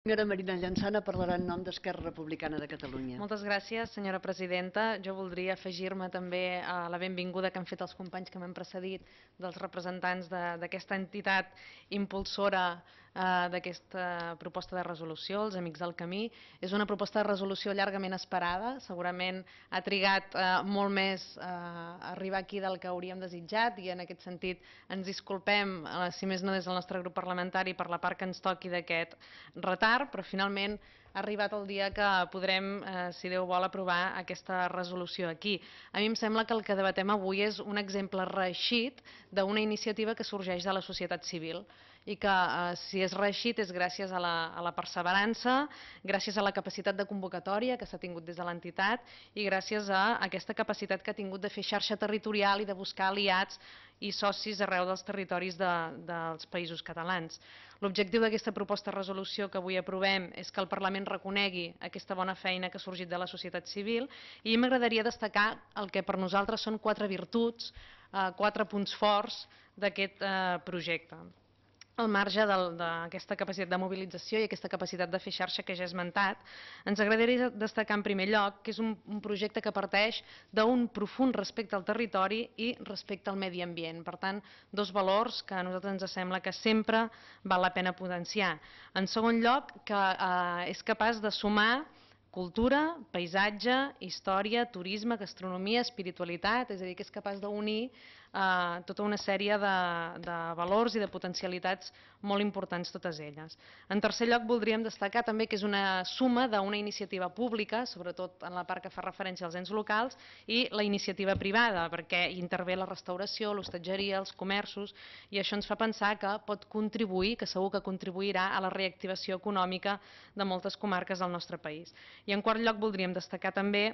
Senyora Marina Llançana parlarà en nom d'Esquerra Republicana de Catalunya. Moltes gràcies, senyora presidenta. Jo voldria afegir-me també a la benvinguda que han fet els companys que m'han precedit dels representants d'aquesta entitat impulsora d'aquesta proposta de resolució, els Amics del Camí. És una proposta de resolució llargament esperada. Segurament ha trigat molt més a arribar aquí del que hauríem desitjat i en aquest sentit ens disculpem, si més no des del nostre grup parlamentari, per la part que ens toqui d'aquest retard, però finalment ha arribat el dia que podrem, si Déu vol, aprovar aquesta resolució aquí. A mi em sembla que el que debatem avui és un exemple reeixit d'una iniciativa que sorgeix de la societat civil i que, si és reeixit, és gràcies a la perseverança, gràcies a la capacitat de convocatòria que s'ha tingut des de l'entitat i gràcies a aquesta capacitat que ha tingut de fer xarxa territorial i de buscar aliats i socis arreu dels territoris dels països catalans. L'objectiu d'aquesta proposta de resolució que avui aprovem és que el Parlament reconegui aquesta bona feina que ha sorgit de la societat civil i m'agradaria destacar el que per nosaltres són 4 virtuts, 4 punts forts d'aquest projecte. Al marge d'aquesta capacitat de mobilització i aquesta capacitat de fer xarxa que ja he esmentat, ens agradaria destacar en primer lloc que és un projecte que parteix d'un profund respecte al territori i respecte al medi ambient. Per tant, 2 valors que a nosaltres ens sembla que sempre val la pena potenciar. En segon lloc, que és capaç de sumar cultura, paisatge, història, turisme, gastronomia, espiritualitat, és a dir, que és capaç d'unir tota una sèrie de valors i de potencialitats molt importants totes elles. En tercer lloc, voldríem destacar també que és una suma d'una iniciativa pública, sobretot en la part que fa referència als ens locals, i la iniciativa privada, perquè hi intervé la restauració, l'hostatgeria, els comerços, i això ens fa pensar que pot contribuir, que segur que contribuirà a la reactivació econòmica de moltes comarques del nostre país. I en quart lloc voldríem destacar també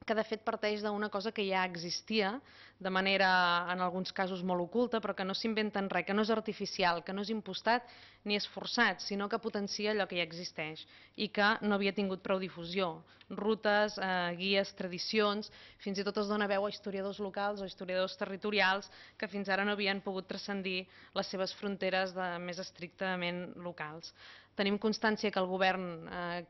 que de fet parteix d'una cosa que ja existia de manera, en alguns casos, molt oculta, però que no s'inventen res, que no és artificial, que no és impostat ni és forçat, sinó que potencia allò que ja existeix i que no havia tingut prou difusió. Rutes, guies, tradicions, fins i tot es dona veu a historiadors locals o historiadors territorials que fins ara no havien pogut transcendir les seves fronteres més estrictament locals. Tenim constància que el govern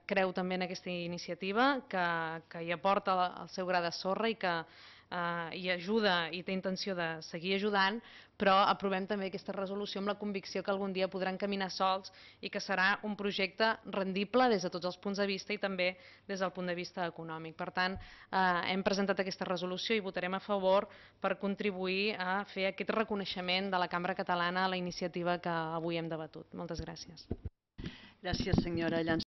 creu també en aquesta iniciativa, que hi aporta el seu gra de sorra i que hi ajuda i té intenció de seguir ajudant, però aprovem també aquesta resolució amb la convicció que algun dia podran caminar sols i que serà un projecte rendible des de tots els punts de vista i també des del punt de vista econòmic. Per tant, hem presentat aquesta resolució i votarem a favor per contribuir a fer aquest reconeixement de la Cambra Catalana a la iniciativa que avui hem debatut. Moltes gràcies. Gràcies, senyora Llançana.